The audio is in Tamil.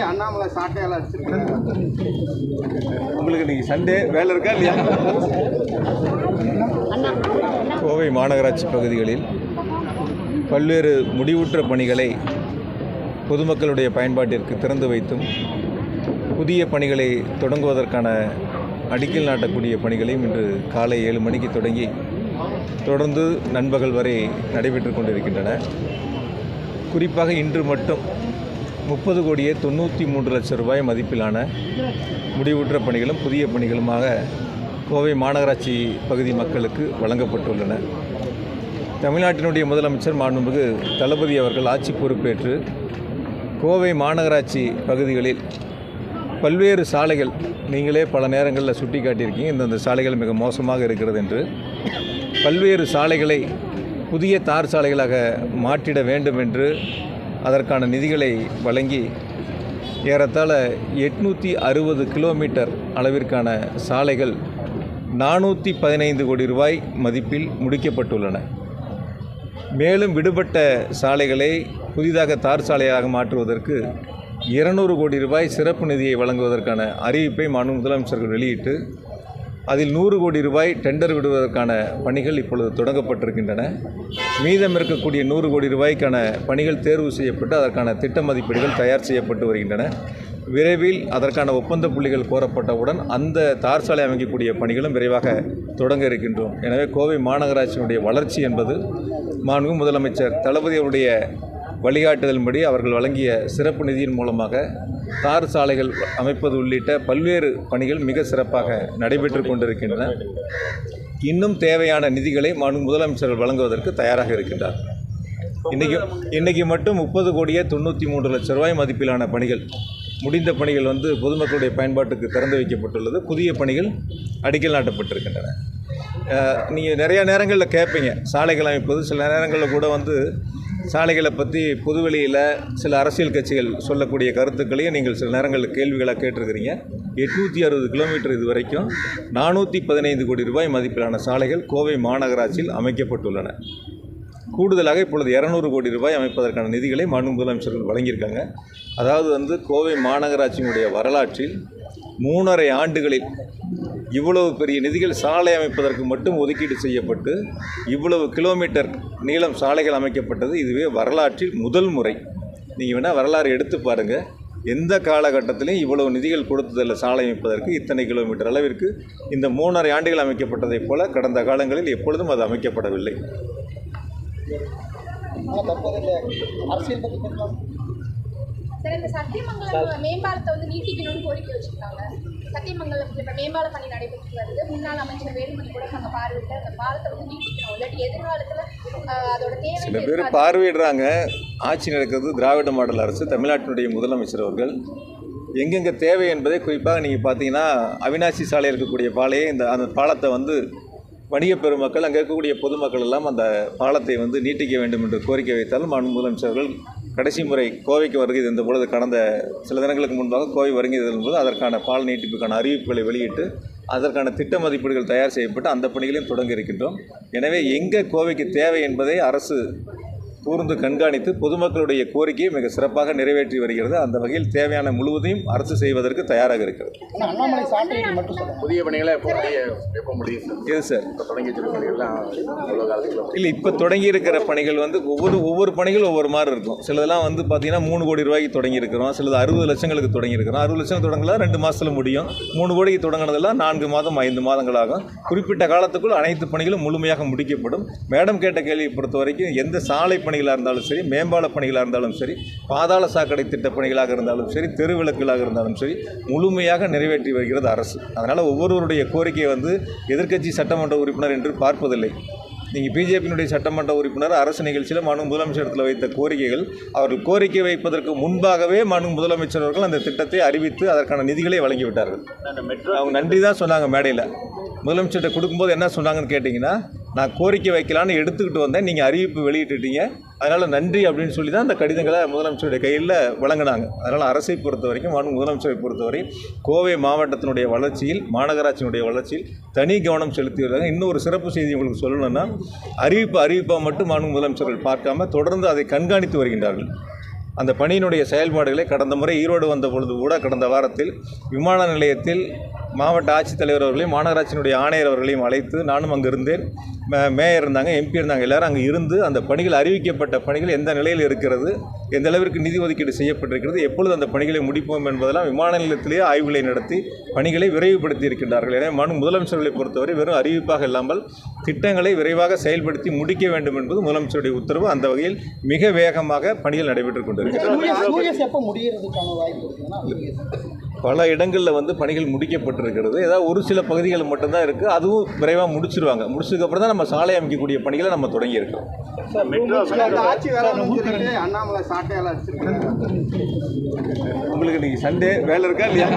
அண்ணாமலை சாட்டையால் அடிச்சிருக்காங்க. உங்களுக்கு இன்னைக்கு சண்டே வேலை இருக்கா இல்லையா? கோவை மாநகராட்சி பகுதிகளில் பல்வேறு முடிவுற்ற பணிகளை பொதுமக்களுடைய பயன்பாட்டிற்கு திறந்து வைத்தும் புதிய பணிகளை தொடங்குவதற்கான அடிக்கல் நாட்டக்கூடிய பணிகளையும் இன்று காலை 7 மணிக்கு தொடங்கி தொடர்ந்து நண்பகல் வரை நடைபெற்று கொண்டிருக்கின்றன. குறிப்பாக இன்று மட்டும் 30,93,00,000 ரூபாய் மதிப்பிலான முடிவுற்ற பணிகளும் புதிய பணிகளுமாக கோவை மாநகராட்சி பகுதி மக்களுக்கு வழங்கப்பட்டுள்ளன. தமிழ்நாட்டினுடைய முதலமைச்சர் மாண்புமிகு தளபதி அவர்கள் ஆட்சி பொறுப்பேற்று கோவை மாநகராட்சி பகுதிகளில் பல்வேறு சாலைகள் நீங்களே பல நேரங்களில் சுட்டி காட்டியிருக்கீங்க, இந்தந்த சாலைகள் மிக மோசமாக இருக்கிறது என்று. பல்வேறு சாலைகளை புதிய தார் சாலைகளாக மாற்றிட வேண்டும் என்று அதற்கான நிதிகளை வழங்கி ஏறத்தாழ 860 கிலோமீட்டர் அளவிற்கான சாலைகள் 415 கோடி ரூபாய் மதிப்பில் முடிக்கப்பட்டுள்ளன. மேலும் விடுபட்ட சாலைகளை புதிதாக தார் சாலையாக மாற்றுவதற்கு 200 கோடி ரூபாய் சிறப்பு நிதியை வழங்குவதற்கான அறிவிப்பை மாண்புமிகு முதலமைச்சர்கள் வெளியிட்டு அதில் 100 கோடி ரூபாய் டெண்டர் விடுவதற்கான பணிகள் இப்பொழுது தொடங்கப்பட்டிருக்கின்றன. மீதம் இருக்கக்கூடிய 100 கோடி ரூபாய்க்கான பணிகள் தேர்வு செய்யப்பட்டு அதற்கான திட்ட மதிப்பீடுகள் தயார் செய்யப்பட்டு வருகின்றன. விரைவில் அதற்கான ஒப்பந்த புள்ளிகள் கோரப்பட்டவுடன் அந்த தார் சாலை அமைக்கக்கூடிய பணிகளும் விரைவாக தொடங்க இருக்கின்றோம். எனவே கோவை மாநகராட்சியினுடைய வளர்ச்சி என்பது மாண்புமிகு முதலமைச்சர் தளபதி அவருடைய வழிகாட்டுதலின்படி அவர்கள் வழங்கிய சிறப்பு நிதியின் மூலமாக தார் சாலைகள் அமைப்பது உள்ளிட்ட பல்வேறு பணிகள் மிக சிறப்பாக நடைபெற்று கொண்டிருக்கின்றன. இன்னும் தேவையான நிதிகளை மாண்புமிகு முதலமைச்சர்கள் வழங்குவதற்கு தயாராக இருக்கின்றார். இன்றைக்கி மட்டும் 30,93,00,000 ரூபாய் மதிப்பிலான பணிகள் முடிந்த பணிகள் பொதுமக்களுடைய பயன்பாட்டுக்கு திறந்து வைக்கப்பட்டுள்ளது. புதிய பணிகள் அடிக்கல் நாட்டப்பட்டிருக்கின்றன. நீங்கள் நிறையா நேரங்களில் கேட்பீங்க சாலைகள் அமைப்பது. சில நேரங்களில் கூட சாலைகளை பற்றி பொதுவெளியில் சில அரசியல் கட்சிகள் சொல்லக்கூடிய கருத்துக்களையும் நீங்கள் சில நேரங்களில் கேள்விகளாக கேட்டிருக்கிறீங்க. 860 கிலோமீட்டர் இது வரைக்கும் 415 கோடி ரூபாய் மதிப்பிலான சாலைகள் கோவை மாநகராட்சியில் அமைக்கப்பட்டுள்ளன. கூடுதலாக இப்பொழுது 200 கோடி ரூபாய் அமைப்பதற்கான நிதிகளை மாண்புமிகு முதலமைச்சர்கள் வழங்கியிருக்காங்க. அதாவது கோவை மாநகராட்சியினுடைய வரலாற்றில் 3½ ஆண்டுகளில் இவ்வளவு பெரிய நிதிகள் சாலை அமைப்பதற்கு மட்டும் ஒதுக்கீடு செய்யப்பட்டு இவ்வளவு கிலோமீட்டர் நீளம் சாலைகள் அமைக்கப்பட்டது இதுவே வரலாற்றில் முதல் முறை. நீங்கள் வேணால் வரலாறு எடுத்து பாருங்கள். எந்த காலகட்டத்திலையும் இவ்வளவு நிதிகள் கொடுத்ததில்லை சாலை அமைப்பதற்கு. இத்தனை கிலோமீட்டர் அளவிற்கு இந்த 3½ ஆண்டுகள் அமைக்கப்பட்டதைப் போல கடந்த காலங்களில் எப்பொழுதும் அது அமைக்கப்படவில்லை. சார், இந்த சத்தியமங்கலம் மேம்பாலத்தை நீட்டிக்கணும்னு கோரிக்கை வச்சுருக்காங்க. சத்தியமங்கலம் இப்போ மேம்பால பணி நடைபெற்று வருது. முன்னாள் அமைச்சர் வேலுமணி கூட நாங்கள் பார்வையிட்டு அந்த பாலத்தை நீட்டிக்கணும், இல்லாட்டி எதிர்காலத்தில் அதோட தேவை. சில பேர் பார்வையிடுறாங்க. ஆட்சி நடக்கிறது திராவிட மாடல் அரசு. தமிழ்நாட்டினுடைய முதலமைச்சர் அவர்கள் எங்கெங்கே தேவை என்பதை குறிப்பாக நீங்கள் பார்த்தீங்கன்னா அவினாசி சாலை இருக்கக்கூடிய பாலையை அந்த பாலத்தை வணிக பெருமக்கள் அங்கே இருக்கக்கூடிய பொதுமக்கள் எல்லாம் அந்த பாலத்தை நீட்டிக்க வேண்டும் என்று கோரிக்கை வைத்தாலும் மாண்புமிகு முதலமைச்சர்கள் கடைசி முறை கோவைக்கு வருகை தந்த பொழுது கடந்த சில தினங்களுக்கு முன்பாக கோவை வருகை தரும்போது அதற்கான பால் நீட்டிப்புக்கான அறிவிப்புகளை வெளியிட்டு அதற்கான திட்ட மதிப்பீடுகள் தயார் செய்யப்பட்டு அந்த பணிகளையும் தொடங்க இருக்கின்றோம். எனவே எங்கே கோவைக்கு தேவை என்பதை அரசு கூர்ந்து கண்காணித்து பொதுமக்களுடைய கோரிக்கையை மிக சிறப்பாக நிறைவேற்றி வருகிறது. அந்த வகையில் தேவையான முழுவதையும் அரசு செய்வதற்கு தயாராக இருக்கிறது. புதிய பணிகளை எப்போ முடியும் எது சார்? இல்லை, இப்போ தொடங்கி இருக்கிற பணிகள் ஒவ்வொரு பணிகள் ஒவ்வொரு மாதிரி இருக்கும். சிலதெல்லாம் பார்த்தீங்கன்னா 3 கோடி ரூபாய்க்கு தொடங்கி இருக்கிறோம். சிலது 60 லட்சங்களுக்கு தொடங்கி இருக்கிறோம். 60 லட்சம் தொடங்கலாம் 2 மாதத்தில் முடியும். 3 கோடிக்கு தொடங்கினதெல்லாம் 4 மாதம் 5 மாதங்களாகும். குறிப்பிட்ட காலத்துக்குள் அனைத்து பணிகளும் முழுமையாக முடிக்கப்படும். மேடம் கேட்ட கேள்வியை பொறுத்த வரைக்கும் எந்த சாலை பணிகளாக இருந்தாலும் சரி, மேம்பால பணிகளாக இருந்தாலும் சரி, பாதாள சாக்கடை திட்ட பணிகளாக இருந்தாலும் சரி, தெருவிளக்குகளாக இருந்தாலும் சரி, முழுமையாக நிறைவேற்றி வருகிறது அரசு. அதனால் ஒவ்வொருவருடைய கோரிக்கையை எதிர்க்கட்சி சட்டமன்ற உறுப்பினர் என்று பார்ப்பதில்லை. நீங்கள் பிஜேபியினுடைய சட்டமன்ற உறுப்பினர் அரசு நிகழ்ச்சியில் மாண்புமிகு முதலமைச்சரிடத்தில் வைத்த கோரிக்கைகள் அவர்கள் கோரிக்கை வைப்பதற்கு முன்பாகவே மாண்புமிகு முதலமைச்சர் அவர்கள் அந்த திட்டத்தை அறிவித்து அதற்கான நிதிகளை வழங்கிவிட்டார்கள். அவங்க நன்றி தான் சொன்னாங்க மேடையில். முதலமைச்சர்கிட்ட கொடுக்கும்போது என்ன சொன்னாங்கன்னு கேட்டிங்கன்னா, நான் கோரிக்கை வைக்கலான்னு எடுத்துக்கிட்டு வந்தேன், நீங்கள் அறிவிப்பு வெளியிட்டுட்டீங்க, அதனால் நன்றி அப்படின்னு சொல்லி தான் அந்த கடிதங்களை முதலமைச்சருடைய கையில் வழங்கினாங்க. அதனால் அரசை பொறுத்த வரைக்கும் முதலமைச்சரை பொறுத்தவரை கோவை மாவட்டத்தினுடைய வளர்ச்சியில் மாநகராட்சியினுடைய வளர்ச்சியில் தனி கவனம் செலுத்தி வருகிறாங்க. இன்னொரு சிறப்பு செய்தி உங்களுக்கு சொல்லணும்னா, அறிவிப்பாக மட்டும் முதலமைச்சர்கள் பார்க்காம தொடர்ந்து அதை கண்காணித்து வருகின்றார்கள். அந்த பணியினுடைய செயல்பாடுகளை கடந்த முறை ஈரோடு வந்த பொழுது கூட கடந்த வாரத்தில் விமான நிலையத்தில் மாவட்ட ஆட்சித்தலைவர் அவர்களையும் மாநகராட்சியினுடைய ஆணையர் அவர்களையும் அழைத்து நானும் அங்கே இருந்தேன். மேயர் இருந்தாங்க, எம்பி இருந்தாங்க, எல்லோரும் அங்கே இருந்து அந்த பணிகள் அறிவிக்கப்பட்ட பணிகள் எந்த நிலையில் இருக்கிறது, எந்த அளவிற்கு நிதி ஒதுக்கீடு செய்யப்பட்டிருக்கிறது, எப்பொழுது அந்த பணிகளை முடிப்போம் என்பதெல்லாம் விமான நிலையத்திலேயே ஆய்வுகளை நடத்தி பணிகளை விரைவுபடுத்தி இருக்கின்றார்கள். எனவே முதலமைச்சர்களை பொறுத்தவரை வெறும் அறிவிப்பாக இல்லாமல் திட்டங்களை விரைவாக செயல்படுத்தி முடிக்க வேண்டும் என்பது முதலமைச்சருடைய உத்தரவு. அந்த வகையில் மிக வேகமாக பணிகள் நடைபெற்றுக் கொண்டிருக்கிறது. பல இடங்களில் பணிகள் முடிக்கப்பட்டிருக்கிறது. ஏதாவது ஒரு சில பகுதிகள் மட்டும்தான் இருக்குது. அதுவும் விரைவாக முடிச்சிருவாங்க. முடிச்சதுக்கப்புறம் தான் நம்ம சாலை அமைக்கக்கூடிய பணிகளை நம்ம தொடங்கியிருக்கோம். உங்களுக்கு இன்னைக்கு சண்டே வேலை இருக்கா இல்லையா?